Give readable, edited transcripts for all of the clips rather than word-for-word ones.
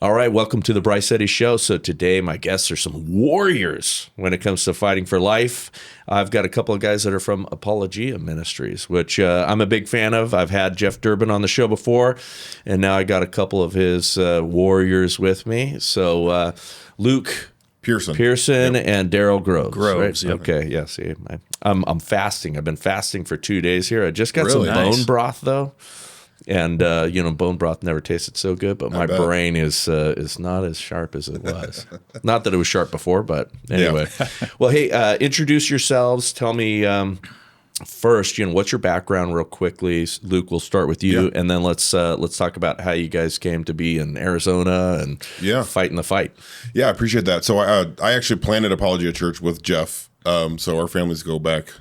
All right, welcome to the Bryce Eddy Show. So today my guests are some warriors when it comes to fighting for life. I've got a couple of guys that are from Apologia Ministries, which I'm a big fan of. I've had Jeff Durbin on the show before, and now I got a couple of his warriors with me. So Luke Pierson yep. and Daryl Groves. Right? Yep. Okay, yeah. See, I'm fasting. I've been fasting for 2 days here. I just got Really? some bone broth though. And bone broth never tasted so good, but my brain is not as sharp as it was. Not that it was sharp before, but anyway. Yeah. Well, hey, introduce yourselves. Tell me first, what's your background, real quickly. Luke, we'll start with you, and then let's talk about how you guys came to be in Arizona and fighting the fight. Yeah, I appreciate that. So I actually planted Apologia Church with Jeff. So our families go back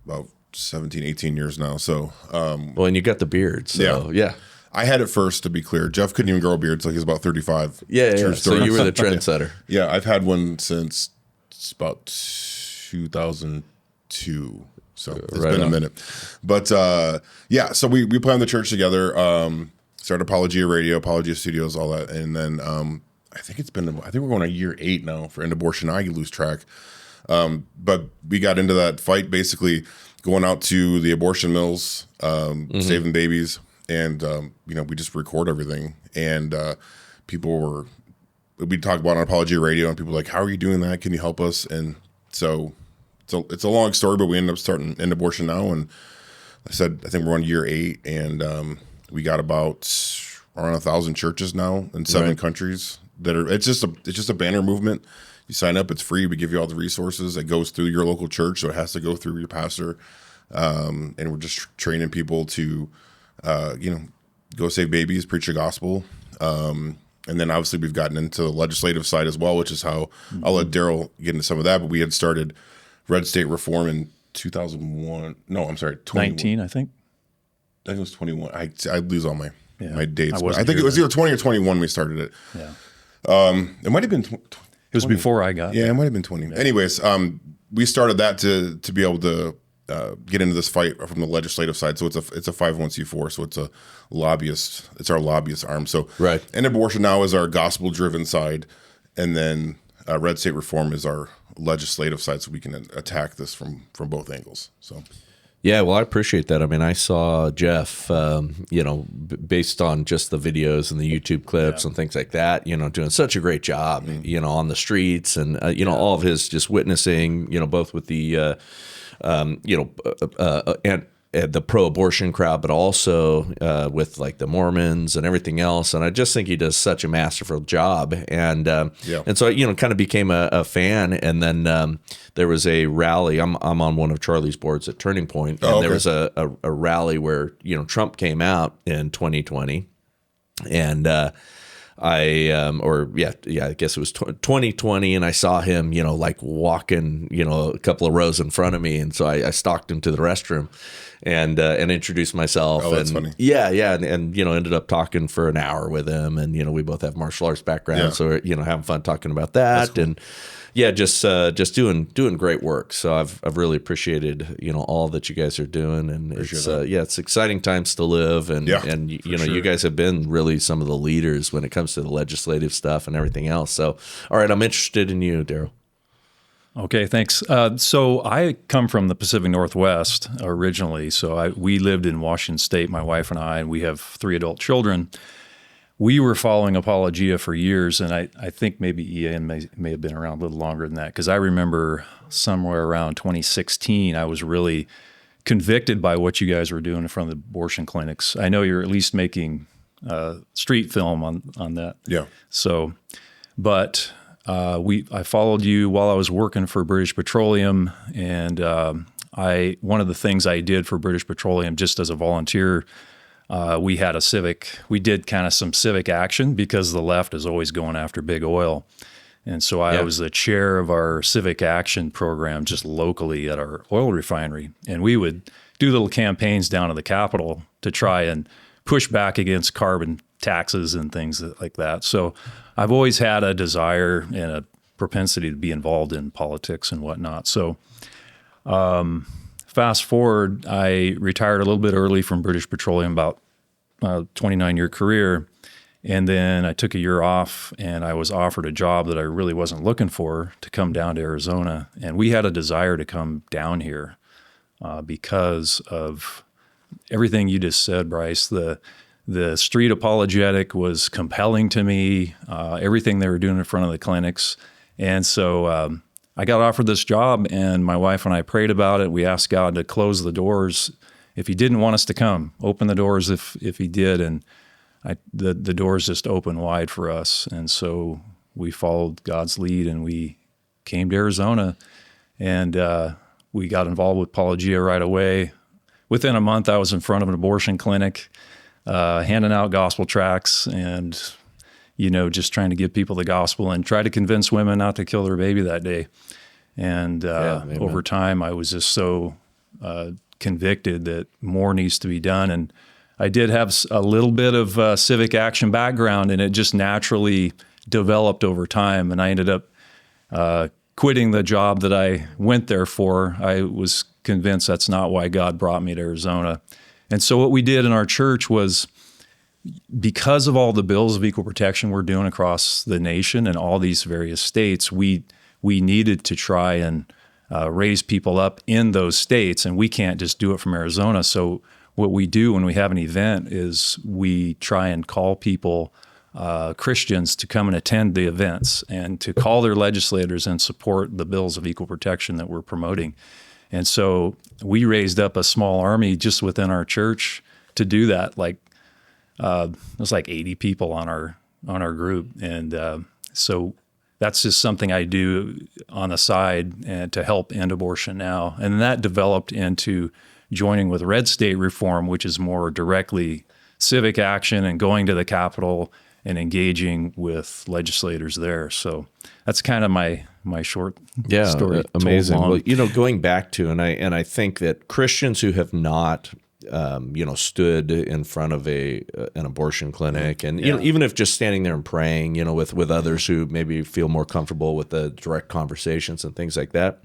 about 17, 18 years now. So, well, and you got the beard. So, yeah. I had it first, to be clear. Jeff couldn't even grow a beard, so he's about 35. Yeah. So you were the trendsetter. Yeah, I've had one since about 2002. So it's been a minute. But so we planted the church together. Started Apologia Radio, Apologia Studios, all that. And then I think we're going on year 8 now for End Abortion. I lose track. But we got into that fight basically going out to the abortion mills, saving babies, and we just record everything. And we'd talk about it on Apologia Radio, and people were like, "How are you doing that? Can you help us?" And so it's a long story, but we ended up starting End Abortion now. And I think we're on year 8, and we got about around 1,000 churches now in 7 countries. It's just a banner movement. You sign up, it's free. We give you all the resources. It goes through your local church, so it has to go through your pastor. And we're just training people to, go save babies, preach the gospel. And then obviously we've gotten into the legislative side as well, which is how I'll let Daryl get into some of that. But we had started red state reform in 2001. No, I'm sorry, 19, I think. I think it was 21. I lose all my dates. I think it was either 20 or 21 we started it. Yeah. It might have been 20. It was before I got there. It might have been 20. Yeah. Anyways, we started that to be able to get into this fight from the legislative side. So it's a 501c4. So it's a lobbyist. It's our lobbyist arm. So End Abortion now is our gospel driven side, and then red state reform is our legislative side. So we can attack this from both angles. So. Yeah, well, I appreciate that. I mean, I saw Jeff, based on just the videos and the YouTube clips and things like that, doing such a great job, on the streets and, all of his just witnessing, both with the, and the pro-abortion crowd, but also with like the Mormons and everything else. And I just think he does such a masterful job. And so kind of became a fan. And then there was a rally. I'm on one of Charlie's boards at Turning Point, and there was a rally where Trump came out in 2020, and I guess it was 2020, and I saw him, like walking, a couple of rows in front of me, and so I stalked him to the restroom, and introduced myself. Oh, that's funny. Yeah, and ended up talking for an hour with him, and we both have martial arts background, so having fun talking about that, cool. And just doing great work. So I've really appreciated all that you guys are doing, and it's exciting times to live, and you guys have been really some of the leaders when it comes to the legislative stuff and everything else. So all right, I'm interested in you, Daryl. Okay, thanks. So I come from the Pacific Northwest originally. So we lived in Washington State, my wife and I, and we have 3 adult children. We were following Apologia for years, and I think maybe Ian may have been around a little longer than that, because I remember somewhere around 2016, I was really convicted by what you guys were doing in front of the abortion clinics. I know you're at least making street film on that. Yeah. So, but I followed you while I was working for British Petroleum, and one of the things I did for British Petroleum just as a volunteer, we did kind of some civic action, because the left is always going after big oil. And so I was the chair of our civic action program just locally at our oil refinery. And we would do little campaigns down at the Capitol to try and push back against carbon taxes and things like that. So I've always had a desire and a propensity to be involved in politics and whatnot. So fast forward, I retired a little bit early from British Petroleum, about 29-year career, And then I took a year off, and I was offered a job that I really wasn't looking for to come down to Arizona. And we had a desire to come down here because of everything you just said, Bryce. The street apologetic was compelling to me, everything they were doing in front of the clinics. And so I got offered this job, and my wife and I prayed about it. We asked God to close the doors if he didn't want us to come, open the doors if he did. And the doors just opened wide for us. And so we followed God's lead, and we came to Arizona, and we got involved with Apologia right away. Within a month, I was in front of an abortion clinic, handing out gospel tracts and, just trying to give people the gospel and try to convince women not to kill their baby that day. And over time, I was just so convicted that more needs to be done. And I did have a little bit of civic action background, and it just naturally developed over time. And I ended up quitting the job that I went there for. I was convinced that's not why God brought me to Arizona. And so what we did in our church was, because of all the bills of equal protection we're doing across the nation and all these various states, we needed to try and raise people up in those states, and we can't just do it from Arizona. So what we do when we have an event is we try and call people, Christians, to come and attend the events and to call their legislators and support the bills of equal protection that we're promoting. And so we raised up a small army just within our church to do that. It was like 80 people on our group. And so that's just something I do on the side and to help end abortion now. And that developed into joining with Red State Reform, which is more directly civic action and going to the Capitol and engaging with legislators there. So that's kind of my short story. Amazing. Well, going back to, and I think that Christians who have not, stood in front of an abortion clinic, and even if just standing there and praying, with others who maybe feel more comfortable with the direct conversations and things like that,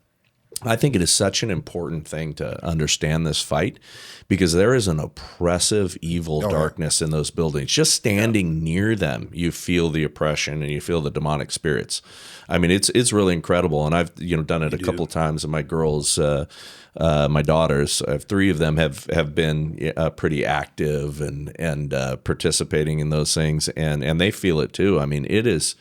I think it is such an important thing to understand this fight, because there is an oppressive, evil darkness in those buildings. Just standing near them, you feel the oppression and you feel the demonic spirits. I mean, it's really incredible. And I've done it a couple of times. And my girls, my daughters, three of them have been pretty active and participating in those things, and they feel it too. I mean, it is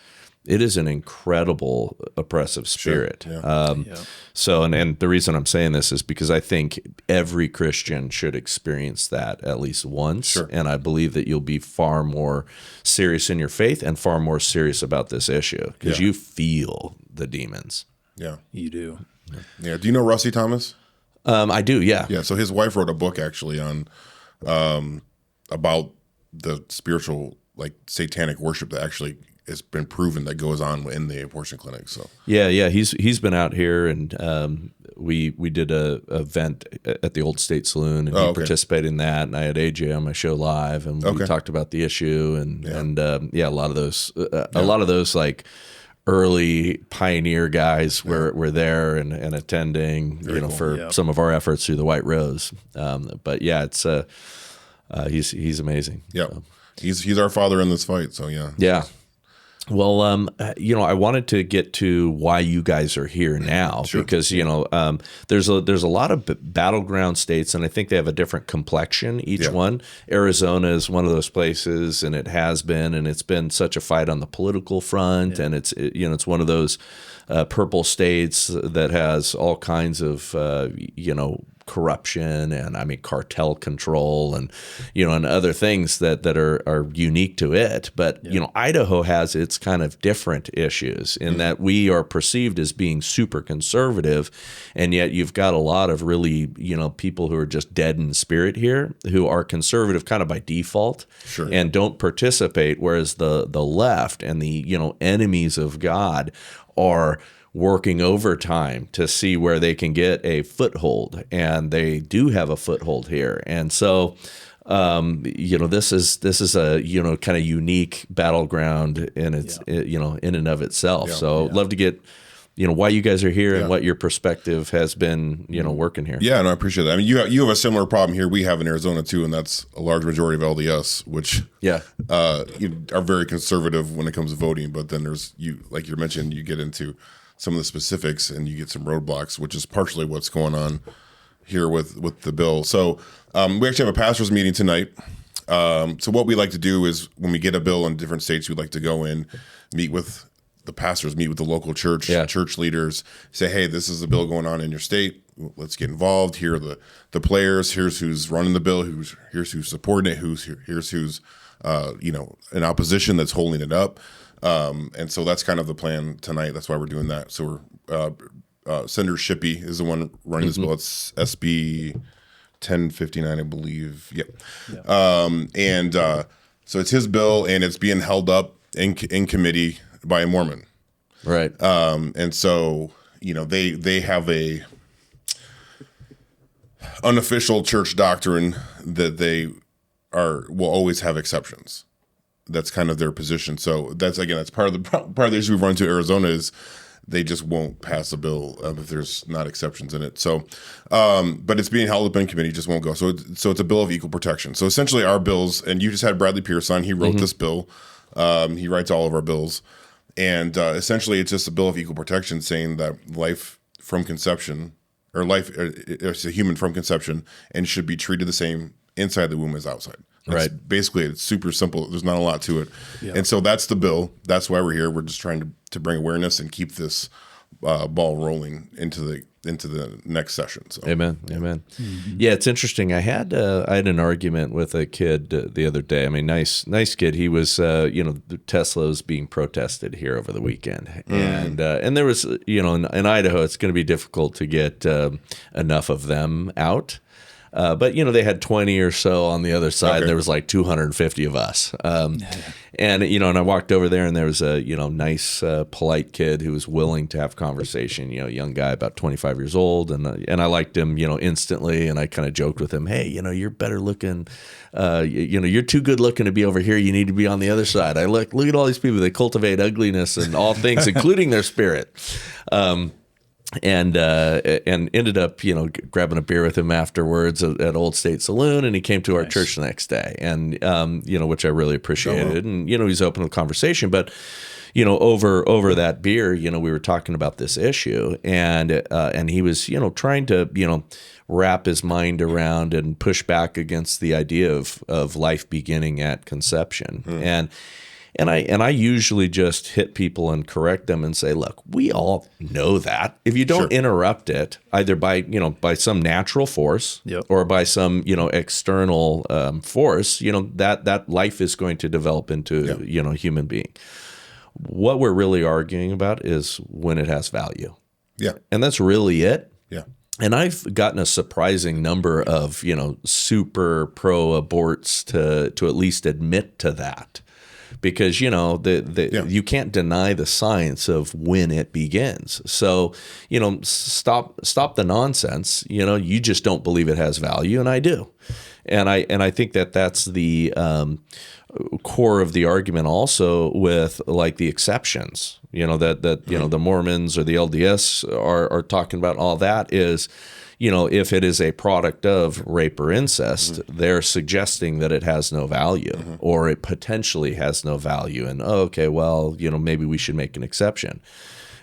an incredible oppressive spirit. Sure. Yeah. So, and the reason I'm saying this is because I think every Christian should experience that at least once. Sure. And I believe that you'll be far more serious in your faith and far more serious about this issue because you feel the demons. Yeah, you do. Yeah. Do you know Rusty Thomas? I do. Yeah. Yeah. So his wife wrote a book actually on about the spiritual, satanic worship that actually it's been proven that goes on in the abortion clinic. So he's been out here, and we did a event at the Old State Saloon, and he participated in that. And I had AJ on my show live, and we talked about the issue, and a lot of those early pioneer guys were there and attending, for some of our efforts through the White Rose. But it's he's amazing. Yeah, he's our father in this fight. So yeah. Well, I wanted to get to why you guys are here now, because, there's a lot of battleground states, and I think they have a different complexion, each one. Arizona is one of those places, and it has been, and it's been such a fight on the political front, and it's one of those purple states that has all kinds of, corruption and cartel control and and other things that are unique to it. But Idaho has its kind of different issues in that we are perceived as being super conservative, and yet you've got a lot of really people who are just dead in spirit here, who are conservative kind of by default and don't participate, whereas the left and the enemies of God are working overtime to see where they can get a foothold, and they do have a foothold here. And so, this is a kind of unique battleground in its in and of itself. So, I'd love to get why you guys are here and what your perspective has been, working here. Yeah, no, I appreciate that. I mean, you have a similar problem here we have in Arizona too, and that's a large majority of LDS, which are very conservative when it comes to voting. But then there's like you mentioned, you get into some of the specifics and you get some roadblocks, which is partially what's going on here with the bill. So we actually have a pastors meeting tonight. So what we like to do is when we get a bill in different states, we'd like to go in, meet with the pastors, meet with the local church, church leaders, say, hey, this is a bill going on in your state. Let's get involved. Here are the players. Here's who's running the bill. Here's who's supporting it. Here's who's in opposition that's holding it up. And so that's kind of the plan tonight. That's why we're doing that. So we're Senator Shippey is the one running this bill. It's SB 1059, I believe. So it's his bill, and it's being held up in committee by a Mormon. Right. And so, they have a unofficial church doctrine that they will always have exceptions. That's kind of their position. So that's part of the issue we've run into Arizona is they just won't pass a bill if there's not exceptions in it. So, but it's being held up in committee, just won't go. So it's a bill of equal protection. So essentially our bills, and you just had Bradley Pierson, he wrote this bill. He writes all of our bills. And essentially it's just a bill of equal protection saying that life from conception, or it's a human from conception, and should be treated the same inside the womb as outside. Basically, it's super simple. There's not a lot to it. Yeah. And so that's the bill. That's why we're here. We're just trying to bring awareness and keep this ball rolling into the next session. So. Amen. Mm-hmm. Yeah, it's interesting. I had an argument with a kid the other day. I mean, nice kid. He was, Tesla's being protested here over the weekend, and there was, in Idaho, it's going to be difficult to get enough of them out. But they had 20 or so on the other side. Okay. There was like 250 of us. And I walked over there, and there was a nice, polite kid who was willing to have conversation. Young guy, about 25 years old, and I liked him, instantly. And I kind of joked with him, hey, you're better looking. You're too good looking to be over here. You need to be on the other side. I look at all these people. They cultivate ugliness and all things, including their spirit. And ended up, grabbing a beer with him afterwards at Old State Saloon, and he came to our church the next day, and which I really appreciated. And he's open to conversation, but over that beer, we were talking about this issue, and he was trying to wrap his mind around and push back against the idea of life beginning at conception. And I usually just hit people and correct them and say, look, we all know that. If you don't interrupt it, either by some natural force or by some external force, that life is going to develop into a human being. What we're really arguing about is when it has value. Yeah. And that's really it. Yeah. And I've gotten a surprising number of, super pro-aborts to at least admit to that. Because you can't deny the science of when it begins. So stop the nonsense. You just don't believe it has value, and I do, and I think that's the core of the argument. Also, with like the exceptions, the Mormons or the LDS are talking about. All that is. If it is a product of rape or incest, they're suggesting that it has no value or it potentially has no value. And, maybe we should make an exception.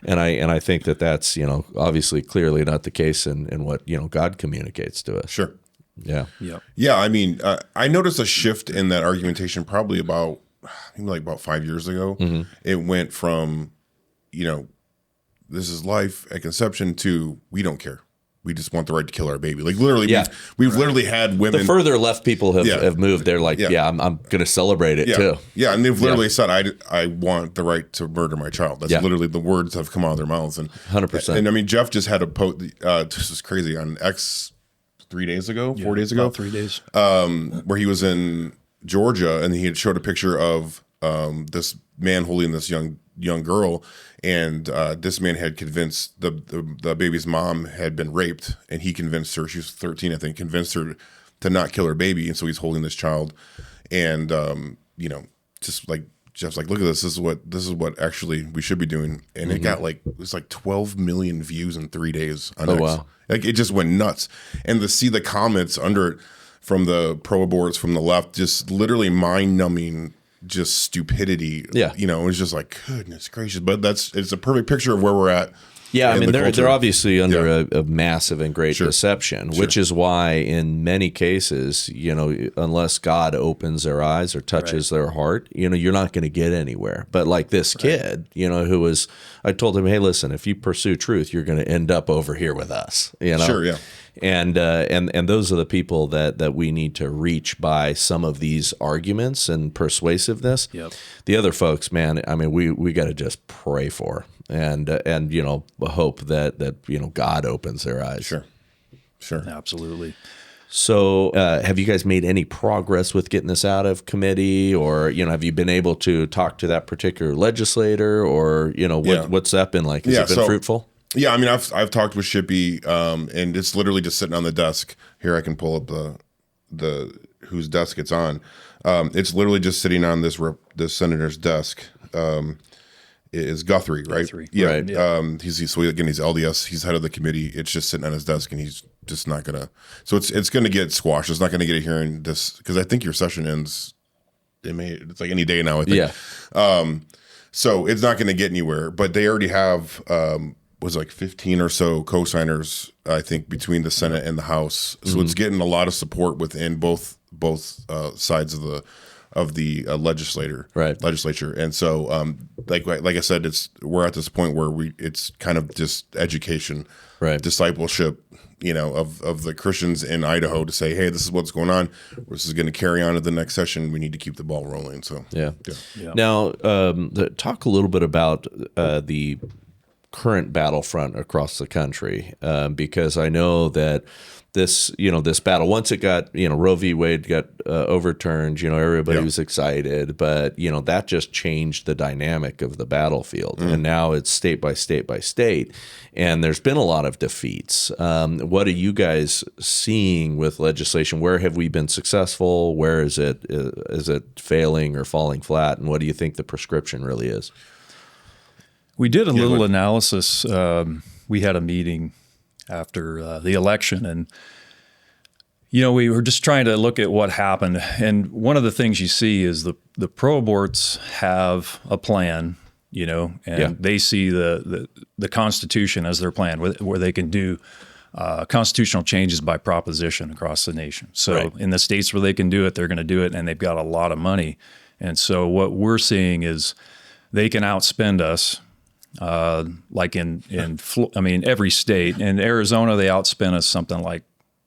And I think that's, obviously clearly not the case in what, God communicates to us. Sure. Yeah. Yeah. Yeah. I mean, I noticed a shift in that argumentation probably about 5 years ago. It went from, this is life at conception to we don't care. We just want the right to kill our baby. Like literally, we've literally had women. The further left people have moved, they're like, I'm going to celebrate it too. Yeah, and they've literally said, I want the right to murder my child. That's literally the words that have come out of their mouths. And 100%. And I mean, Jeff just had a post. This is crazy on X 4 days ago, about 3 days, where he was in Georgia, and he had showed a picture of this man holding this young girl, and this man had convinced the baby's mom had been raped, and he convinced her, she was 13 I think, convinced her to not kill her baby, and so he's holding this child, and just like Jeff's like, look at this. This is what actually we should be doing. And it got it was like 12 million views in 3 days on X. Wow. Like it just went nuts. And to see the comments under it from the pro-aborts from the left, just literally mind-numbing, just stupidity. Yeah. You know, it was just like, goodness gracious. But it's a perfect picture of where we're at. Yeah, I mean, they're obviously under Yeah. a massive and great deception, which is why in many cases, you know, unless God opens their eyes or touches their heart, you know, you're not going to get anywhere. But like this kid, you know, I told him, hey, listen, if you pursue truth, you're going to end up over here with us, you know? Sure, yeah. And those are the people that we need to reach by some of these arguments and persuasiveness. Yep. The other folks, man, I mean, we got to just pray for and you know, hope that you know, God opens their eyes. Sure. Absolutely. So, have you guys made any progress with getting this out of committee, or you know, have you been able to talk to that particular legislator, or you know, what's that been like? Has it been fruitful? Yeah, I mean, I've talked with Shippy, and it's literally just sitting on the desk. Here, I can pull up the whose desk it's on. It's literally just sitting on this senator's desk. Is Guthrie, right? Guthrie. Yeah. Right, yeah. He's LDS. He's head of the committee. It's just sitting on his desk, and he's just not gonna. So it's gonna get squashed. It's not gonna get a hearing this because I think your session ends. It's like any day now, I think. Yeah. So it's not gonna get anywhere. But they already have was like 15 or so co-signers, I think, between the Senate and the House. So it's getting a lot of support within both sides of the legislature. And so, like I said, we're at this point where it's kind of just education, discipleship, you know, of the Christians in Idaho to say, hey, this is what's going on. This is going to carry on to the next session. We need to keep the ball rolling. So yeah. Now, talk a little bit about the current battlefront across the country, because I know that this battle, once it got, you know, Roe v. Wade got overturned, you know, everybody was excited, but, you know, that just changed the dynamic of the battlefield. And now it's state by state by state. And there's been a lot of defeats. What are you guys seeing with legislation? Where have we been successful? Where is it failing or falling flat? And what do you think the prescription really is? We did a little analysis. We had a meeting after the election, and you know, we were just trying to look at what happened. And one of the things you see is the pro-aborts have a plan, you know, and they see the Constitution as their plan, where they can do constitutional changes by proposition across the nation. So in the states where they can do it, they're going to do it, and they've got a lot of money. And so what we're seeing is they can outspend us. Like in every state. In Arizona, they outspent us something like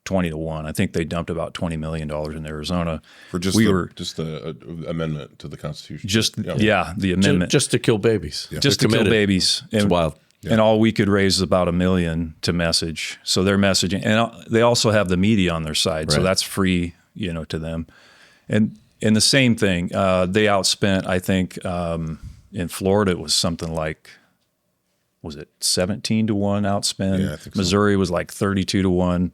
20-1. I think they dumped about $20 million in Arizona for just the amendment to the Constitution. The amendment just to kill babies. Just to kill babies. It's wild. And all we could raise is about $1 million to message. So they're messaging, and they also have the media on their side, so that's free, you know, to them. And the same thing, they outspent. I think in Florida it was something like, was it 17-1 outspend? Yeah, I think so. Missouri was like 32-1.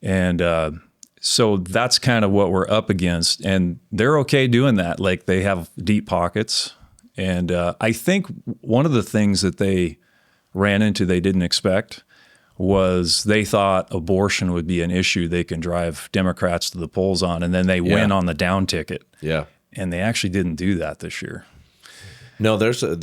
And so that's kind of what we're up against. And they're okay doing that. Like, they have deep pockets. And I think one of the things that they ran into they didn't expect was they thought abortion would be an issue they can drive Democrats to the polls on, and then they win on the down ticket. Yeah. And they actually didn't do that this year. No, there's a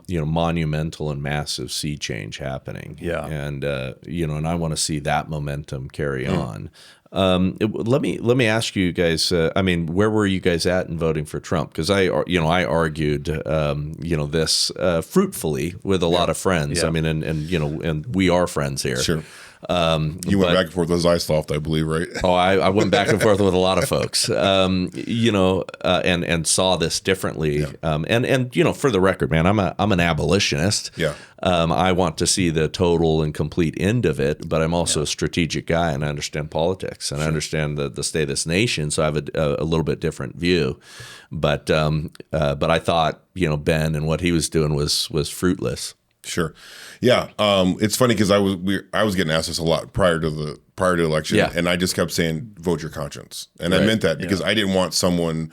you know, monumental and massive sea change happening. Yeah, and you know, and I want to see that momentum carry on. Let me ask you guys. I mean, where were you guys at in voting for Trump? Because I argued you know, this fruitfully with a lot of friends. I mean, and you know, and we are friends here. Sure. You went back and forth with Zystoft, I believe, right? Oh, I went back and forth with a lot of folks, you know, and saw this differently. And you know, for the record, man, I'm an abolitionist. Yeah. I want to see the total and complete end of it, but I'm also a strategic guy, and I understand politics, and I understand the state of this nation. So I have a little bit different view. But I thought, you know, Ben and what he was doing was fruitless. Sure. Yeah. It's funny because I was getting asked this a lot prior to the election, and I just kept saying, vote your conscience. And I meant that because I didn't want someone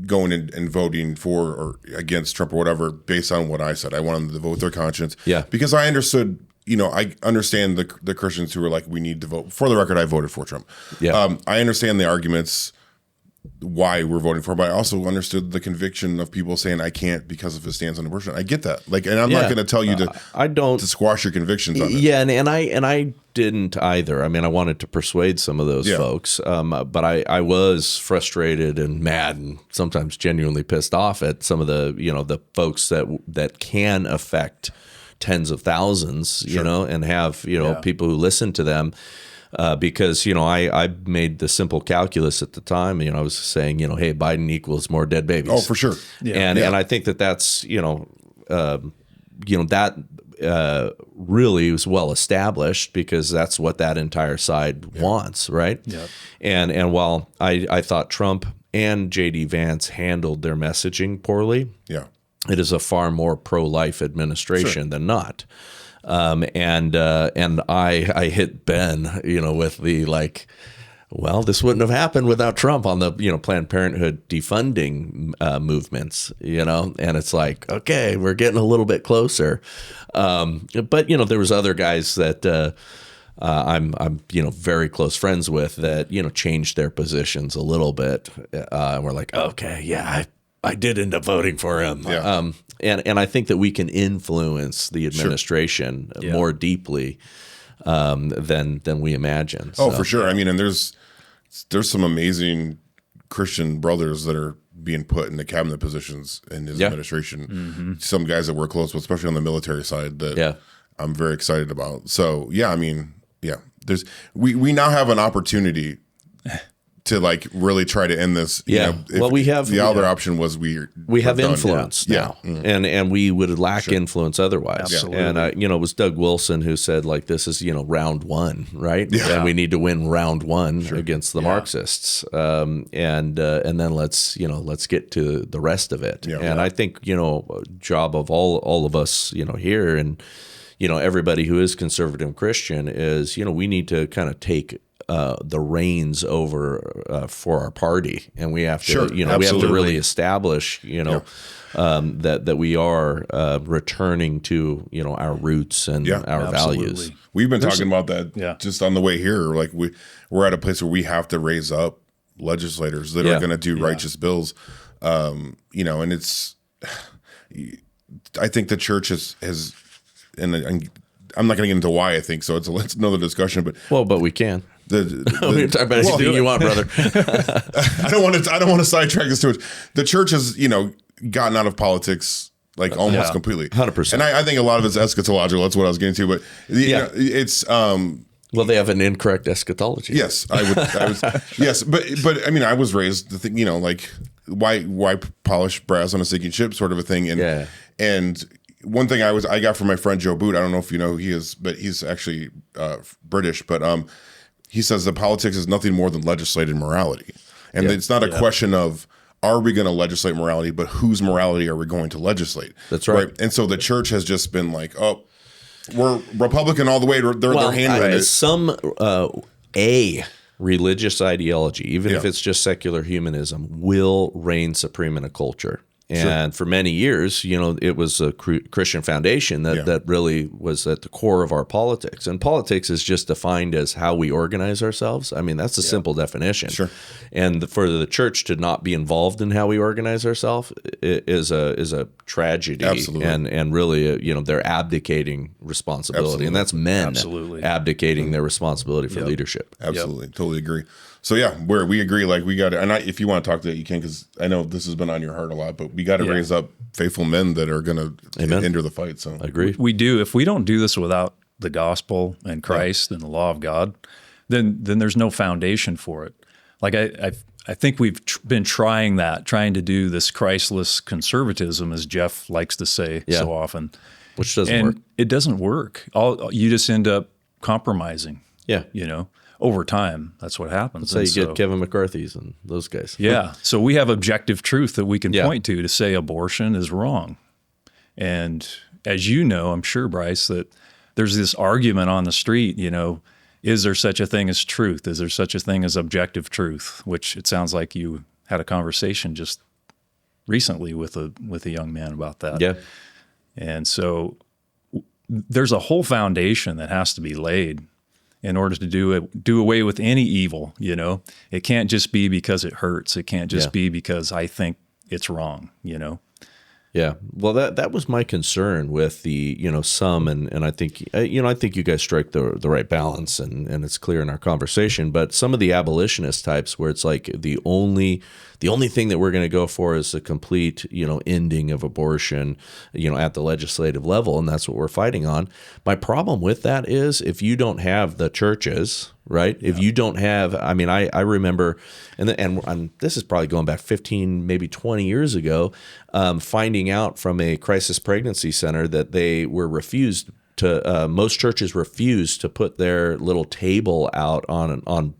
going and voting for or against Trump or whatever based on what I said. I wanted them to vote with their conscience. Yeah. Because I understood, I understand the Christians who are like, we need to vote. For the record, I voted for Trump. Yeah. I understand the arguments why we're voting for him, but I also understood the conviction of people saying I can't because of his stance on abortion. I get that. Like, and I'm not going to tell you to squash your convictions on it. Yeah, and I didn't either. I mean, I wanted to persuade some of those folks, but I was frustrated and mad and sometimes genuinely pissed off at some of the the folks that can affect tens of thousands, and have people who listen to them. Because I made the simple calculus at the time. I was saying, hey, Biden equals more dead babies. Oh, for sure. And I think that's that really was well established because that's what that entire side wants, right? Yeah. And while I thought Trump and J.D. Vance handled their messaging poorly, it is a far more pro-life administration than not. And I hit Ben, with the well, this wouldn't have happened without Trump on the, Planned Parenthood defunding movements, and it's like, okay, we're getting a little bit closer. But, there was other guys that I'm very close friends with that, changed their positions a little bit. And we're like, okay, yeah, I did end up voting for him. Yeah. And I think that we can influence the administration more deeply than we imagine. Oh, for sure. I mean, and there's some amazing Christian brothers that are being put in the cabinet positions in his administration. Mm-hmm. Some guys that we're close with, especially on the military side, that I'm very excited about. So I mean, we now have an opportunity to really try to end this. We have the other option was we have influence now, and we would lack influence otherwise. Absolutely. And it was Doug Wilson who said this is round one, right? Yeah. And we need to win round one against the Marxists, and then let's get to the rest of it. I think job of all of us here and everybody who is conservative Christian is we need to kind of take the reins over for our party, and we have to, we have to really establish, that we are returning to, our roots and our values. We've been talking about that just on the way here. Like we're at a place where we have to raise up legislators that are going to do righteous bills, and it's. I think the church has, and I'm not going to get into why I think so. It's another discussion, but we can. We can talk about anything you want, brother. I don't want to sidetrack this too much. The church has, gotten out of politics almost completely, 100%. And I think a lot of it's eschatological. That's what I was getting to. But it's well, they have an incorrect eschatology. Yes, I was yes, but I mean, I was raised to think, why polish brass on a sinking ship, sort of a thing, and one thing I got from my friend Joe Boot. I don't know if you know who he is, but he's actually British, but he says that politics is nothing more than legislated morality. And it's not a question of, are we going to legislate morality, but whose morality are we going to legislate? That's right. And so the church has just been like, oh, we're Republican all the way. They're handling it. Some religious ideology, even if it's just secular humanism, will reign supreme in a culture. And for many years, it was a Christian foundation that really was at the core of our politics. And politics is just defined as how we organize ourselves. I mean, that's a simple definition. Sure. And for the church to not be involved in how we organize ourselves is a tragedy. Absolutely. And really, they're abdicating responsibility. Absolutely. And that's men abdicating their responsibility for leadership. Absolutely. Totally agree. So we agree. We got to, and if you want to talk to that, you can, because I know this has been on your heart a lot. But we got to raise up faithful men that are going to enter the fight. So I agree. We do. If we don't do this without the gospel and Christ and the law of God, then there's no foundation for it. I think we've been trying to do this Christless conservatism, as Jeff likes to say so often, which doesn't work. It doesn't work. You just end up compromising. Yeah. Over time, that's what happens. That's how you get Kevin McCarthy's and those guys. Yeah. So we have objective truth that we can point to say abortion is wrong. And as you know, I'm sure, Bryce, that there's this argument on the street, is there such a thing as truth? Is there such a thing as objective truth? Which it sounds like you had a conversation just recently with a young man about that. Yeah. And so there's a whole foundation that has to be laid in order to do away with any evil. You know, it can't just be because it hurts. It can't just be because I think it's wrong. You know. Yeah. Well, that was my concern with the, some, and I think, I think you guys strike the right balance, and it's clear in our conversation, but some of the abolitionist types where it's like the only thing that we're going to go for is a complete, ending of abortion, at the legislative level. And that's what we're fighting on. My problem with that is if you don't have the churches, right? Yeah. If you don't have, I remember, and this is probably going back 15, maybe 20 years ago, finding out from a crisis pregnancy center that they were refused to, most churches refused to put their little table out on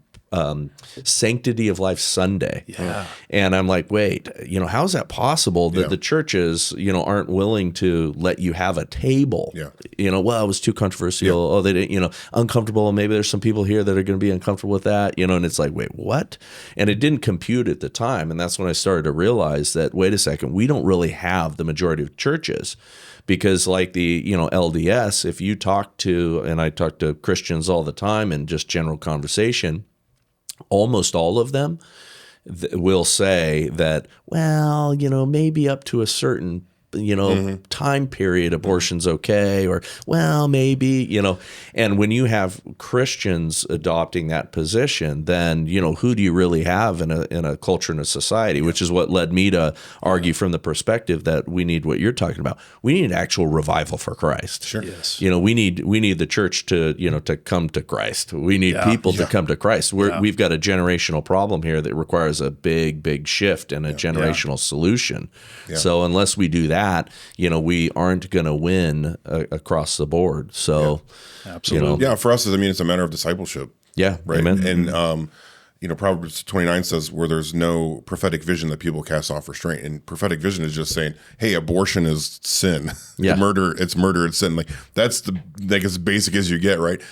Sanctity of Life Sunday. Yeah. And I'm like, wait, how is that possible that the churches, aren't willing to let you have a table? Yeah. Well, it was too controversial. Yeah. Oh, they didn't, uncomfortable. Maybe there's some people here that are going to be uncomfortable with that, and it's like, wait, what? And it didn't compute at the time. And that's when I started to realize that, wait a second, we don't really have the majority of churches. Because like the, LDS, if you talk to, and I talk to Christians all the time in just general conversation, almost all of them will say that, well, maybe up to a certain, time period, abortion's okay, or, well, maybe, and when you have Christians adopting that position, then, who do you really have in a culture and a society, which is what led me to argue from the perspective that we need what you're talking about. We need an actual revival for Christ. Sure. Yes. We need the church to, to come to Christ. We need people to come to Christ. We've got a generational problem here that requires a big shift and a generational solution. Yeah. So unless we do that, we aren't going to win across the board. So, absolutely. For us, it's a matter of discipleship. Yeah. Right. Amen. And, Proverbs 29 says, where there's no prophetic vision that people cast off restraint. And prophetic vision is just saying, hey, abortion is sin. Yeah. It's murder, it's sin. Like that's as basic as you get. Right.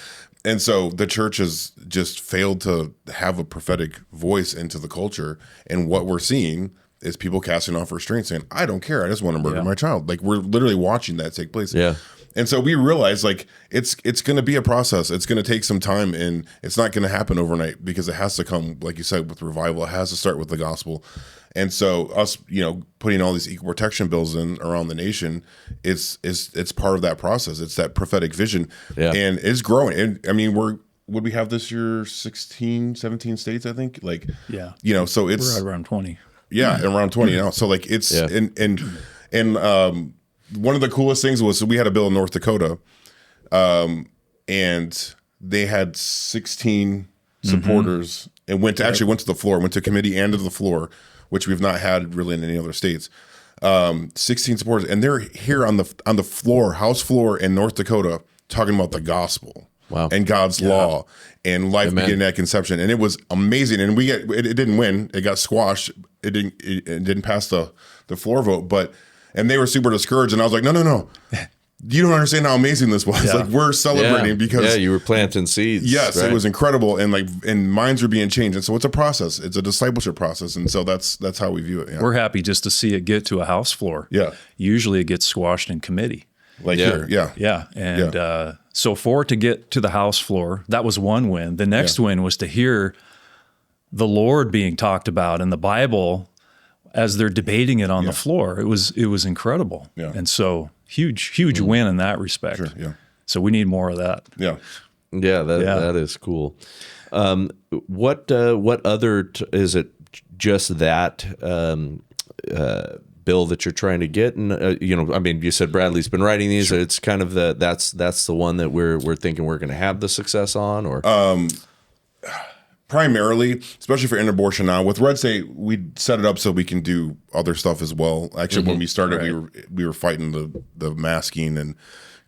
And so the church has just failed to have a prophetic voice into the culture. And what we're seeing is people casting off restraint, saying, I don't care. I just want to murder my child. Like, we're literally watching that take place. Yeah. And so we realize, like, it's going to be a process. It's going to take some time, and it's not going to happen overnight, because it has to come, like you said, with revival. It has to start with the gospel. And so us, putting all these equal protection bills in around the nation, it's part of that process. It's that prophetic vision. Yeah. And it's growing. And would we have this year 16, 17 states, I think? Like, so it's... We're around 20. Yeah, around 20 now. So like it's and one of the coolest things was, so we had a bill in North Dakota, and they had 16 supporters and went to the floor, went to committee and to the floor, which we've not had really in any other states. 16 supporters, and they're here on the floor, House floor in North Dakota, talking about the gospel. Wow. And God's law and life beginning at conception. And it was amazing. And it didn't win. It got squashed. It didn't pass the floor vote. And they were super discouraged. And I was like, no. You don't understand how amazing this was. Like, we're celebrating because you were planting seeds. Yes, right? It was incredible. And minds are being changed. And so it's a process. It's a discipleship process. And so that's how we view it. Yeah. We're happy just to see it get to a House floor. Yeah. Usually it gets squashed in committee. Like here. Yeah. Yeah. And so for it to get to the House floor, that was one win. The next win was to hear the Lord being talked about in the Bible as they're debating it on the floor. It was incredible. Yeah. And so huge win in that respect. Sure, yeah. So we need more of that. Yeah. Yeah, that is cool. What other is it just that bill that you're trying to get? And you said Bradley's been writing these. Sure. It's kind of that's the one that we're thinking we're going to have the success on, or primarily, especially for end abortion now. With Red State, we set it up so we can do other stuff as well. Actually, when we started, we were fighting the masking and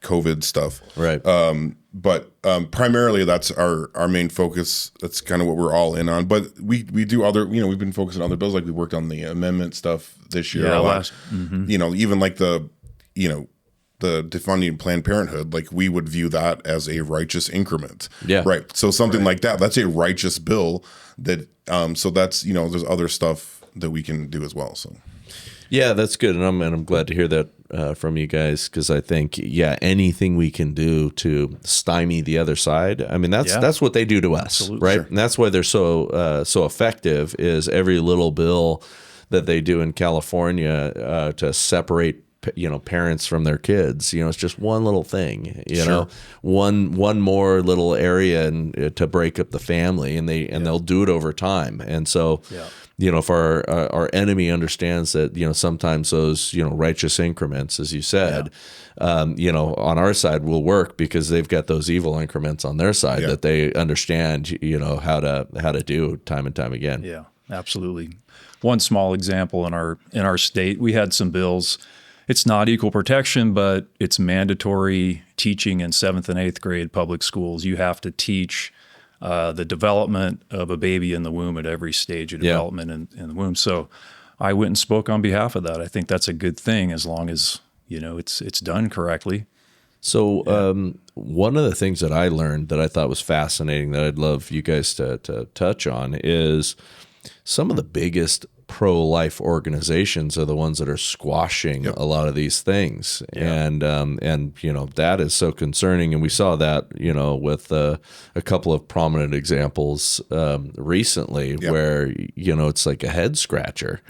COVID stuff. Right. But primarily that's our main focus. That's kind of what we're all in on. But we do other, we've been focusing on other bills. Like we worked on the amendment stuff this year. Even like the defunding Planned Parenthood, like we would view that as a righteous increment. Yeah. Right. So something like that's a righteous bill that, so that's, there's other stuff that we can do as well. So. Yeah, that's good, and I'm glad to hear that from you guys, because I think anything we can do to stymie the other side. I mean, that's what they do to us, Absolutely. right? Sure. And that's why they're so effective. Is every little bill that they do in California to separate parents from their kids. It's just one little thing. One more little area and to break up the family, and they'll do it over time. And so. Yeah. If our enemy understands that, sometimes those, righteous increments, as you said, on our side will work because they've got those evil increments on their side that they understand, how to do time and time again. Yeah, absolutely. One small example in our state, we had some bills. It's not equal protection, but it's mandatory teaching in 7th and 8th grade public schools. You have to teach the development of a baby in the womb at every stage of development in the womb. So I went and spoke on behalf of that. I think that's a good thing as long as, it's done correctly. So one of the things that I learned that I thought was fascinating that I'd love you guys to touch on is some of the biggest pro-life organizations are the ones that are squashing a lot of these things. And that is so concerning. And we saw that, with a couple of prominent examples recently where, it's like a head scratcher.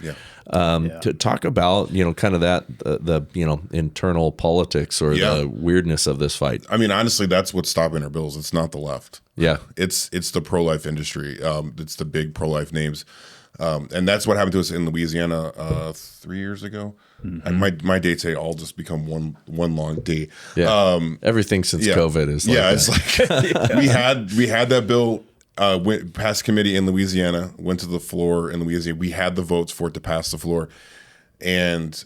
To talk about, kind of that, the internal politics or the weirdness of this fight. I mean, honestly, that's what's stopping our bills. It's not the left. Yeah. It's the pro-life industry. It's the big pro-life names. And that's what happened to us in Louisiana 3 years ago. And my dates all just become one long day. Yeah. Everything since COVID is like that. It's like we had that bill went past committee in Louisiana, went to the floor in Louisiana. We had the votes for it to pass the floor, and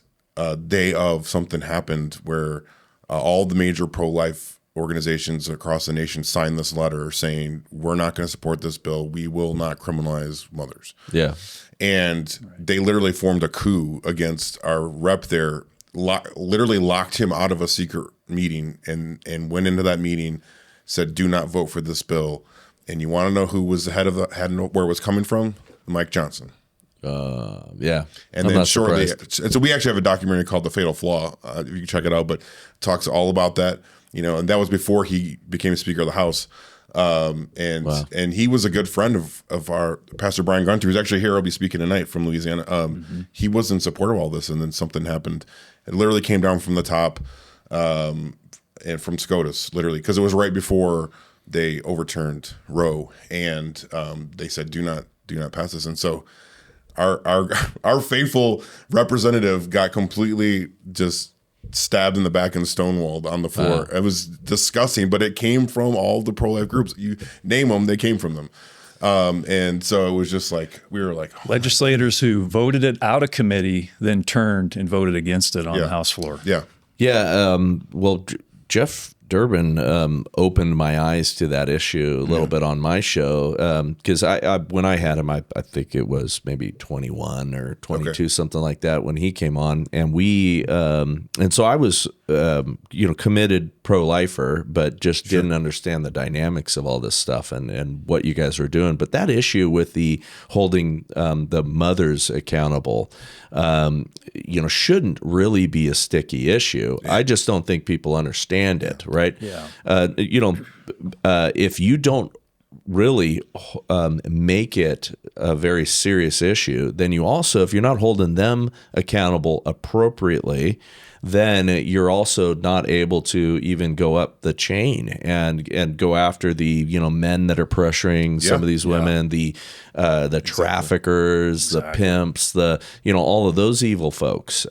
day of something happened where all the major pro-life organizations across the nation signed this letter saying, we're not going to support this bill. We will not criminalize mothers. Yeah. And they literally formed a coup against our rep there, literally locked him out of a secret meeting and went into that meeting, said, do not vote for this bill. And you want to know who was the head of where it was coming from? Mike Johnson. And then shortly, and so we actually have a documentary called The Fatal Flaw. You can check it out, but it talks all about that. And that was before he became Speaker of the House. And he was a good friend of our Pastor Brian Gunter, who's actually here. I'll be speaking tonight from Louisiana. He was in support of all this, and then something happened. It literally came down from the top, and from SCOTUS, literally, because it was right before they overturned Roe, and they said, do not pass this. And so our faithful representative got completely just stabbed in the back and stonewalled on the floor. It was disgusting, but it came from all the pro-life groups. You name them, they came from them. And so it was just like, we were like... legislators who voted it out of committee, then turned and voted against it on the House floor. Yeah. Well, Jeff Durbin opened my eyes to that issue a little bit on my show, because I when I had him, I think it was maybe 21 or 22, something like that, when he came on, and we and so I was committed pro-lifer, but just didn't understand the dynamics of all this stuff and what you guys were doing. But that issue with the holding the mothers accountable, shouldn't really be a sticky issue. I just don't think people understand it. Right. Yeah. If you don't really make it a very serious issue, then you also, if you're not holding them accountable appropriately, then you're also not able to even go up the chain and go after the men that are pressuring some of these women, the traffickers, the pimps, all of those evil folks.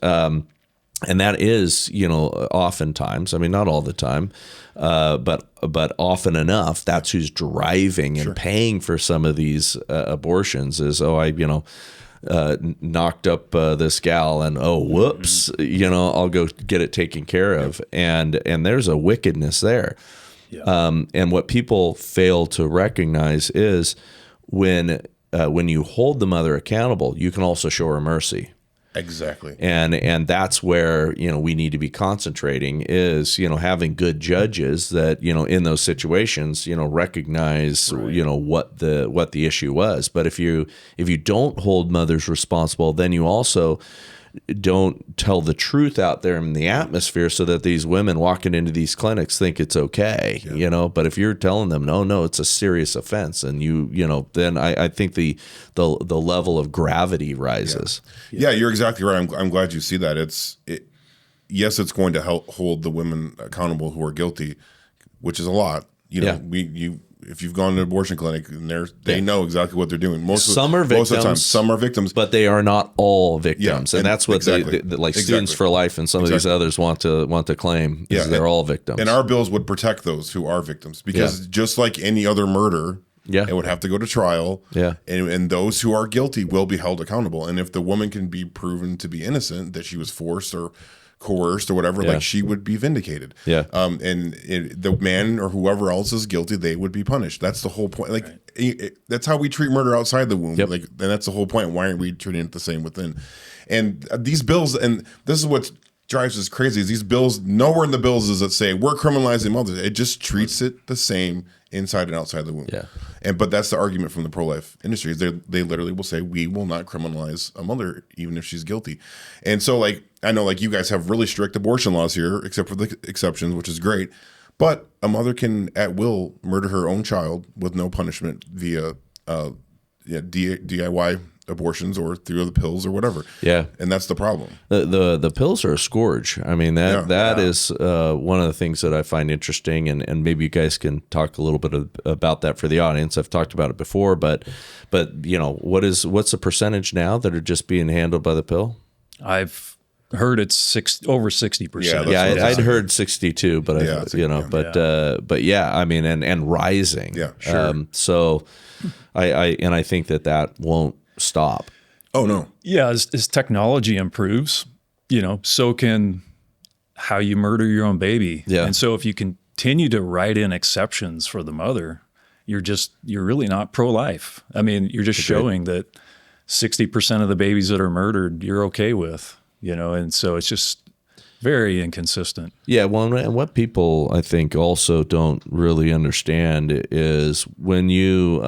And that is, oftentimes, I mean, not all the time, but often enough, that's who's driving and paying for some of these abortions is, knocked up this gal and, whoops, I'll go get it taken care of. And there's a wickedness there. And what people fail to recognize is when you hold the mother accountable, you can also show her mercy. Exactly. And that's where, we need to be concentrating is, having good judges that, in those situations, recognize, what the issue was. But if you don't hold mothers responsible, then you also don't tell the truth out there in the atmosphere so that these women walking into these clinics think it's okay, but if you're telling them, no, it's a serious offense. And then I think the level of gravity rises. Yeah, you're exactly right. I'm glad you see that. Yes, it's going to help hold the women accountable who are guilty, which is a lot. If you've gone to an abortion clinic, and they know exactly what they're doing. Some are victims. Most of the time, some are victims, but they are not all victims, and that's what exactly. Students for Life and some of these others want to claim. Is they're all victims, and our bills would protect those who are victims because just like any other murder, it would have to go to trial. And those who are guilty will be held accountable. And if the woman can be proven to be innocent, that she was forced or coerced or whatever, like she would be vindicated. And the man or whoever else is guilty, they would be punished. That's the whole point. That's how we treat murder outside the womb. And that's the whole point. Why aren't we treating it the same within? And these bills, and this is what drives us crazy, is these bills, nowhere in the bills does it say we're criminalizing mothers. It just treats it the same inside and outside the womb. But that's the argument from the pro-life industry. Is they literally will say we will not criminalize a mother even if she's guilty. And so I know you guys have really strict abortion laws here, except for the exceptions, which is great. But a mother can at will murder her own child with no punishment via DIY abortions or through the pills or whatever. And that's the problem. The pills are a scourge. I mean, that is one of the things that I find interesting, and maybe you guys can talk a little bit about that for the audience. I've talked about it before, but what's the percentage now that are just being handled by the pill? I've heard it's over 60%. I'd heard 62, but I mean, and rising. So I think that won't stop. Oh no. As technology improves, so can how you murder your own baby. And so if you continue to write in exceptions for the mother, you're really not pro-life. I mean, you're just showing that 60% of the babies that are murdered you're okay with, and so it's just very inconsistent. Well, and what people I think also don't really understand is when you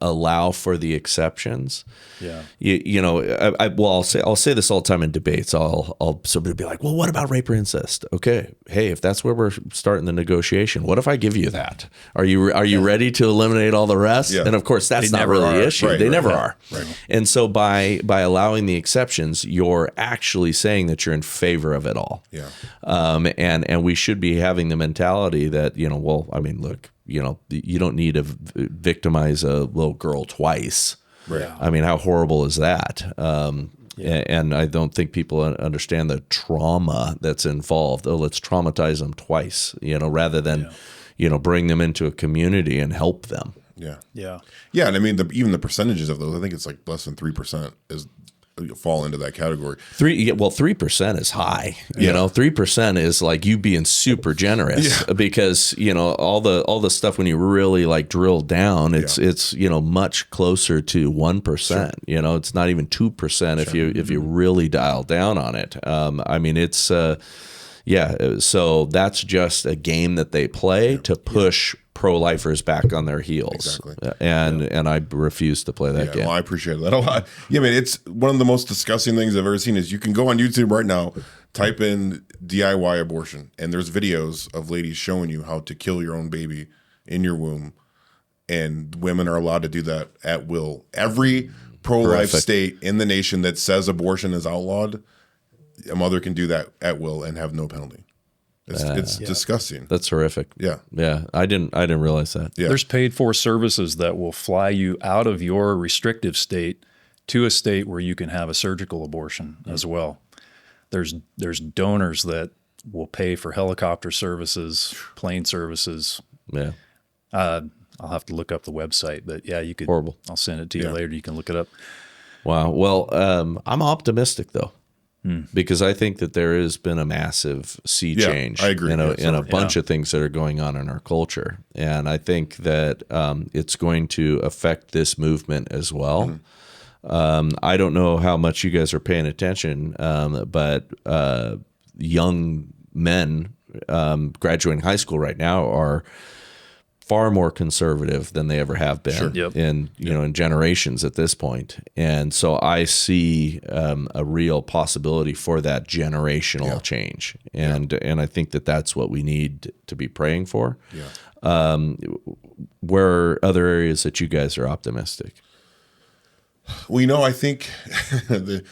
allow for the exceptions, I'll say this all the time in debates. I'll somebody be like, well, what about rape or incest? Okay, hey, if that's where we're starting the negotiation, what if I give you that? Are you ready to eliminate all the rest? And of course, that's not really the issue. They never are. And so by allowing the exceptions, you're actually saying that you're in favor of it all. And we should be having the mentality that look. You don't need to victimize a little girl twice. I mean, how horrible is that? And I don't think people understand the trauma that's involved. Oh, let's traumatize them twice, rather than, bring them into a community and help them. And I mean, even the percentages of those, I think it's less than 3% is fall into that category. 3% is high. 3% is like you being super generous because all the stuff when you really drill down, it's much closer to 1%. It's not even 2% if you really dial down on it. I mean, it's so that's just a game that they play to push pro-lifers back on their heels. And I refuse to play that game. Well, I appreciate that a lot. I mean, it's one of the most disgusting things I've ever seen is you can go on YouTube right now, type in DIY abortion, and there's videos of ladies showing you how to kill your own baby in your womb, and women are allowed to do that at will. Every pro-life state in the nation that says abortion is outlawed, a mother can do that at will and have no penalty. It's disgusting. That's horrific. I didn't realize that. There's paid for services that will fly you out of your restrictive state to a state where you can have a surgical abortion as well. There's donors that will pay for helicopter services, plane services. I'll have to look up the website, but you could. Horrible. I'll send it to you later. You can look it up. Wow. Well, I'm optimistic though. Because I think that there has been a massive sea change. I agree. In a bunch of things that are going on in our culture. And I think that it's going to affect this movement as well. I don't know how much you guys are paying attention, but young men graduating high school right now are far more conservative than they ever have been in in generations at this point. And so I see a real possibility for that generational change. And I think that that's what we need to be praying for. Where are other areas that you guys are optimistic? Well, I think a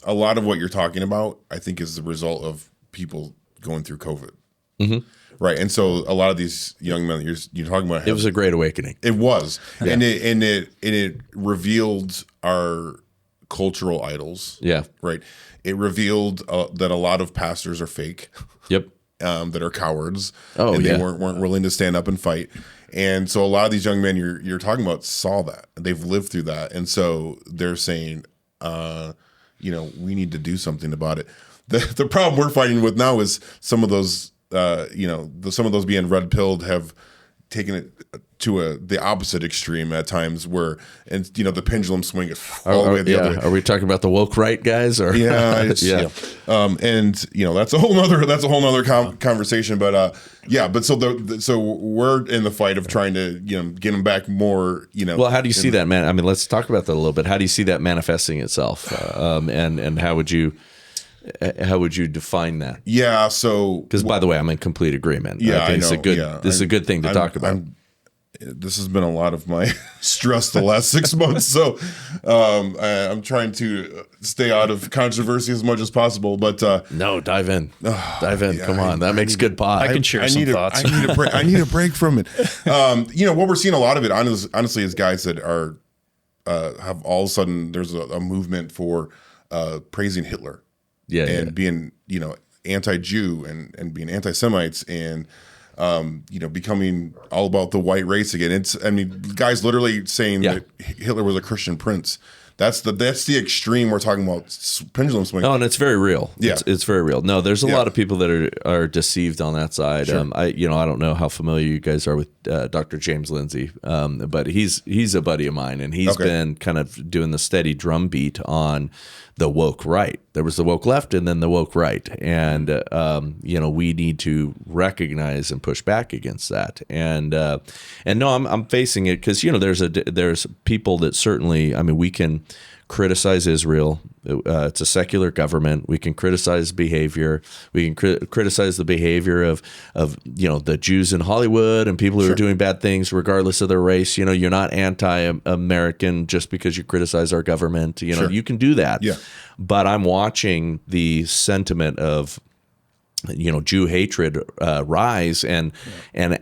lot of what you're talking about, I think, is the result of people going through COVID. Mm-hmm. Right. And so a lot of these young men you're talking about, it was a great awakening. It was. And it revealed our cultural idols. Yeah. Right. It revealed that a lot of pastors are fake. Yep. That are cowards. Oh, and they weren't willing to stand up and fight. And so a lot of these young men you're talking about saw that. They've lived through that. And so they're saying, we need to do something about it. The problem we're fighting with now is some of those some of those being red pilled have taken it to the opposite extreme at times, where the pendulum swing it all the way the other way. Are we talking about the woke right guys? Or and that's a whole nother conversation. But so we're in the fight of trying to get them back more. Well, how do you see that, man? I mean, let's talk about that a little bit. How do you see that manifesting itself? And how would you define that? Yeah, so because by the way, I'm in complete agreement. Yeah, I think this is a good thing to talk about. This has been a lot of my stress the last 6 months, so I'm trying to stay out of controversy as much as possible. But no, dive in. Come on, that makes good pod. I can share some thoughts. I need a break from it. What we're seeing a lot of it, honestly, is guys that are have all of a sudden there's a movement for praising Hitler. Being anti-Jew and being anti-Semites and becoming all about the white race again. Guys literally saying that Hitler was a Christian prince. That's the extreme we're talking about, pendulum swing. Oh, and it's very real. Yeah, it's very real. No, there's a lot of people that are deceived on that side. Sure. I don't know how familiar you guys are with Dr. James Lindsay, but he's a buddy of mine, and he's been kind of doing the steady drumbeat on the woke right. There was the woke left and then the woke right. And, we need to recognize and push back against that. And no, I'm facing it because, there's people that certainly, we can criticize Israel. It's a secular government. We can criticize behavior. We can criticize the behavior of the Jews in Hollywood and people who are doing bad things regardless of their race. You're not anti-American just because you criticize our government. You can do that. Yeah. But I'm watching the sentiment of Jew hatred rise, and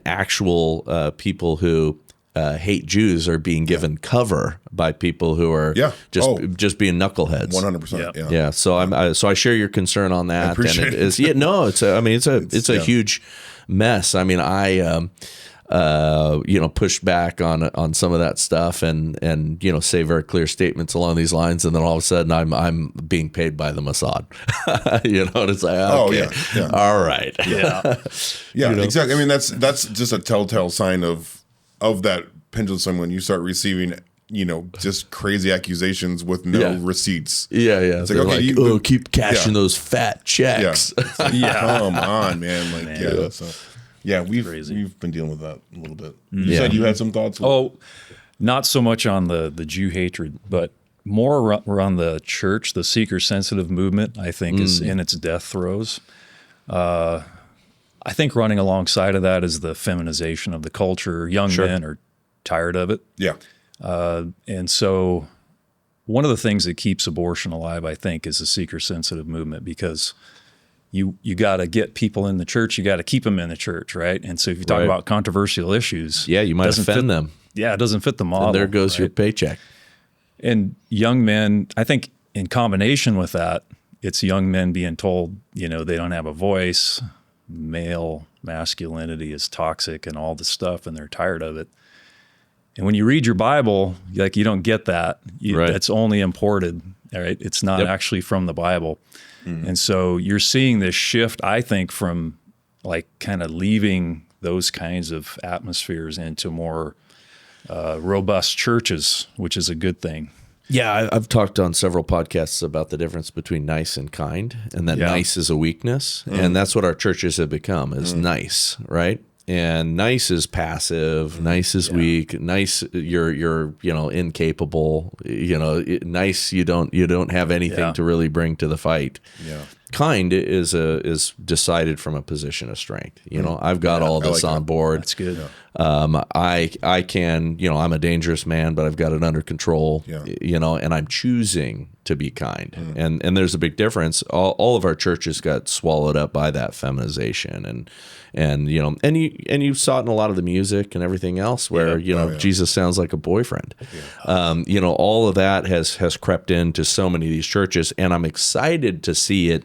actual people who hate Jews are being given cover by people who are just being knuckleheads. 100%. Yeah. So I share your concern on that. I appreciate and it is. Yeah. No. It's a huge mess. I pushed back on some of that stuff and say very clear statements along these lines, and then all of a sudden I'm being paid by the Mossad. And it's like, okay, all right, exactly. That's just a telltale sign of that pendulum swing when you start receiving just crazy accusations with no receipts. It's like keep cashing those fat checks. Come on, man. We've been dealing with that a little bit. You said you had some thoughts? Oh, not so much on the Jew hatred, but more around the church. The seeker-sensitive movement, I think, is in its death throes. I think running alongside of that is the feminization of the culture. Young men are tired of it. Yeah. And so one of the things that keeps abortion alive, I think, is the seeker-sensitive movement, because you got to get people in the church. You got to keep them in the church, right? And so if you talk about controversial issues, you might offend them. Yeah, it doesn't fit the model. And there goes your paycheck. And young men, I think in combination with that, it's young men being told, they don't have a voice, male masculinity is toxic and all this stuff, and they're tired of it. And when you read your Bible, you don't get that. It's only imported, right? It's not actually from the Bible. Mm-hmm. And so you're seeing this shift, I think, from kind of leaving those kinds of atmospheres into more robust churches, which is a good thing. Yeah, I've talked on several podcasts about the difference between nice and kind, and that nice is a weakness, and that's what our churches have become, is nice, right? And nice is passive, nice is weak, nice you're incapable, nice you don't have anything to really bring to the fight. Yeah. Kind is decided from a position of strength. I've got all this on board. That's good. I can, I'm a dangerous man, but I've got it under control, and I'm choosing to be kind. And there's a big difference. All of our churches got swallowed up by that feminization and you saw it in a lot of the music and everything else where, Jesus sounds like a boyfriend. All of that has crept into so many of these churches, and I'm excited to see it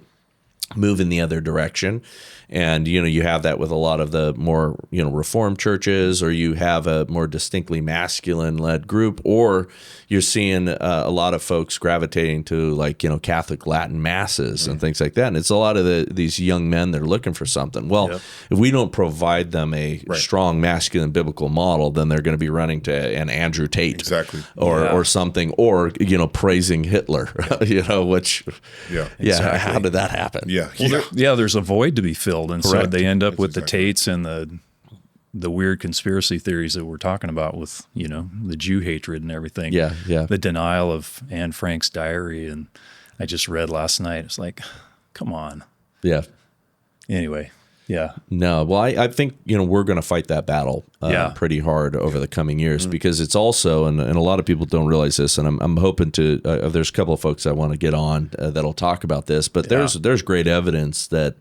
move in the other direction. And, you have that with a lot of the more, Reformed churches, or you have a more distinctly masculine-led group, or you're seeing a lot of folks gravitating to Catholic Latin masses and things like that. And it's a lot of these young men that are looking for something. Well, if we don't provide them a strong masculine biblical model, then they're going to be running to an Andrew Tate or something, or, praising Hitler, which, how did that happen? There's a void to be filled. And so they end up with the Tates and the weird conspiracy theories that we're talking about with, the Jew hatred and everything. The denial of Anne Frank's diary. And I just read last night. It's like, come on. Yeah. Anyway. Yeah. No. Well, I think, we're going to fight that battle pretty hard over the coming years, because it's also, and a lot of people don't realize this, and I'm hoping to, there's a couple of folks I want to get on that'll talk about this, but there's great evidence that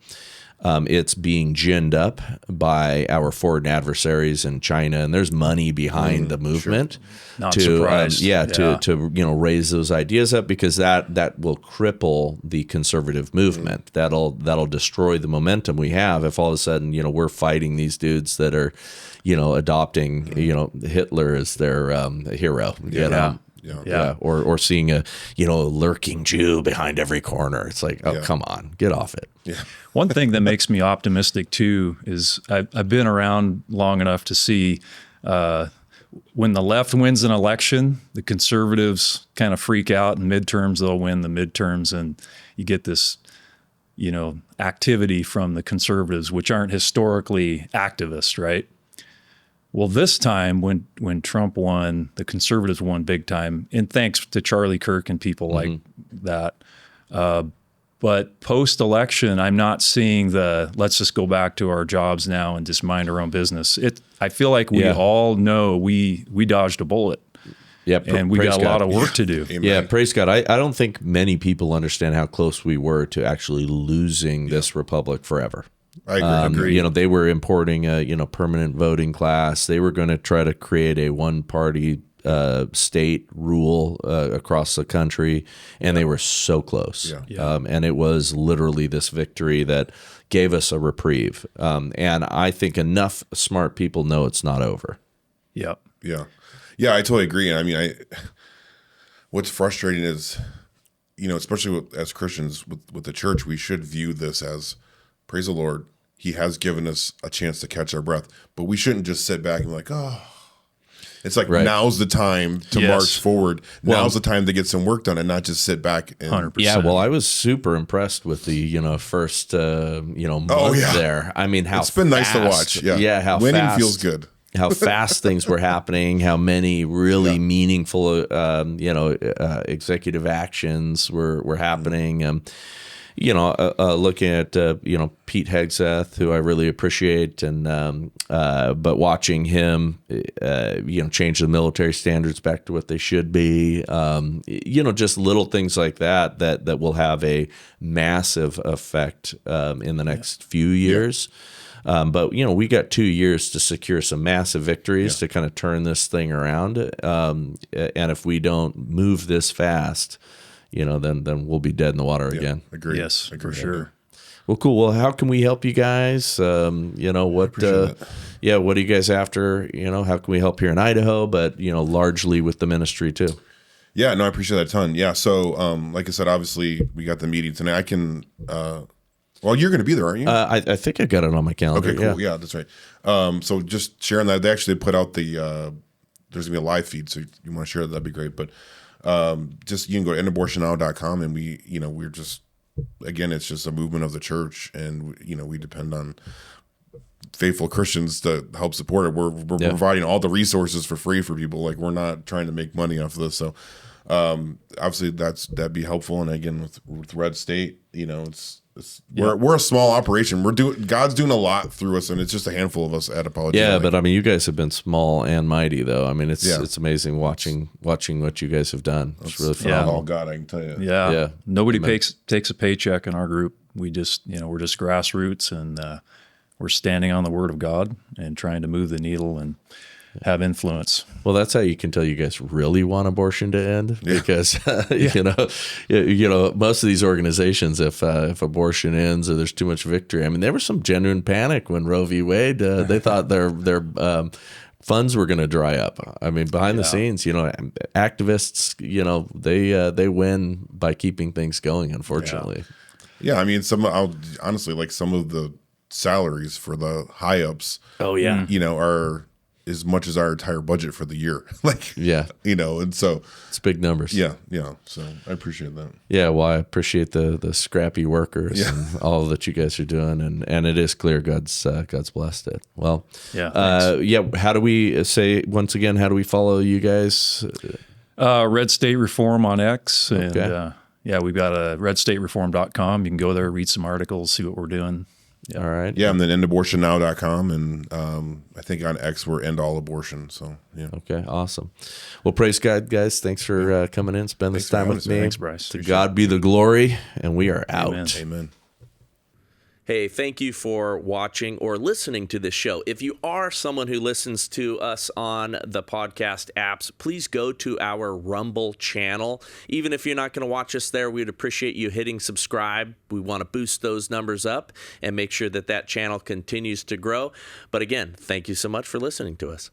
it's being ginned up by our foreign adversaries in China, and there's money behind the movement to raise those ideas up, because that will cripple the conservative movement. That'll destroy the momentum we have if all of a sudden we're fighting these dudes that are adopting Hitler as their hero. Or seeing a lurking Jew behind every corner. It's like, come on, get off it. Yeah. One thing that makes me optimistic too is I've been around long enough to see when the left wins an election, the conservatives kind of freak out. In midterms, they'll win the midterms, and you get this activity from the conservatives, which aren't historically activists, right? Well, this time when Trump won, the conservatives won big time, and thanks to Charlie Kirk and people like that. But post-election, I'm not seeing let's just go back to our jobs now and just mind our own business. I feel like we all know we dodged a bullet. Yeah, and we got a lot of work to do. Amen. Yeah, praise God. I don't think many people understand how close we were to actually losing this republic forever. I agree. They were importing a permanent voting class. They were going to try to create a one-party state rule across the country, and they were so close. And it was literally this victory that gave us a reprieve. And I think enough smart people know it's not over. Yeah, I totally agree. And I mean, what's frustrating is, especially as Christians with the church, we should view this as, praise the Lord, He has given us a chance to catch our breath, but we shouldn't just sit back and be like, oh. It's like now's the time to march forward. Now's the time to get some work done and not just sit back. 100%. Yeah, well, I was super impressed with the first month there. I mean, how it's been nice to watch. Yeah, how winning fast, feels good. How fast things were happening. How many really meaningful executive actions were happening. Looking at Pete Hegseth, who I really appreciate, and but watching him change the military standards back to what they should be, just little things like that will have a massive effect in the next few years. But we got 2 years to secure some massive victories to kind of turn this thing around, and if we don't move this fast, then we'll be dead in the water again. Agree. Yes, for sure. Well, cool. Well, how can we help you guys? What are you guys after? How can we help here in Idaho, but, largely with the ministry too? Yeah, no, I appreciate that a ton. Yeah. So, like I said, obviously we got the meeting tonight. I can, you're going to be there, aren't you? I think I got it on my calendar. Okay, cool. Yeah, that's right. So just sharing that, they actually put out the there's gonna be a live feed, so you want to share that'd be great. But just you can go to endabortionnow.com, and we're just, again, it's just a movement of the church, and we depend on faithful Christians to help support it. We're providing all the resources for free for people. Like, we're not trying to make money off of this. So obviously that'd be helpful. And again, with Red State, we're a small operation. God's doing a lot through us, and it's just a handful of us at Apologia. Yeah, but I mean, you guys have been small and mighty, though. I mean, it's amazing watching what you guys have done. It's really fun. All God, I can tell you. Yeah. Nobody takes a paycheck in our group. We just, we're just grassroots, and we're standing on the Word of God and trying to move the needle and have influence. Well, that's how you can tell you guys really want abortion to end, because most of these organizations, if abortion ends or there's too much victory, I mean, there was some genuine panic when Roe v. Wade. They thought their funds were going to dry up. I mean, behind the scenes, activists, they win by keeping things going. Unfortunately, I mean, honestly, like, some of the salaries for the high ups, are as much as our entire budget for the year. And so it's big numbers. Yeah. So I appreciate that. Yeah. Well, I appreciate the scrappy workers and all that you guys are doing. And it is clear God's blessed it. Well, how do we say, once again, how do we follow you guys? Red State Reform on X. And we've got a redstatereform.com. You can go there, read some articles, see what we're doing. Yeah. All right. Yeah, and then endabortionnow.com, and I think on X we're End All Abortion. So yeah. Okay, awesome. Well, praise God, guys. Thanks for coming in, spend this time with me. Thanks, Bryce. To God be the glory, and we are out. Amen. Hey, thank you for watching or listening to this show. If you are someone who listens to us on the podcast apps, please go to our Rumble channel. Even if you're not going to watch us there, we'd appreciate you hitting subscribe. We want to boost those numbers up and make sure that channel continues to grow. But again, thank you so much for listening to us.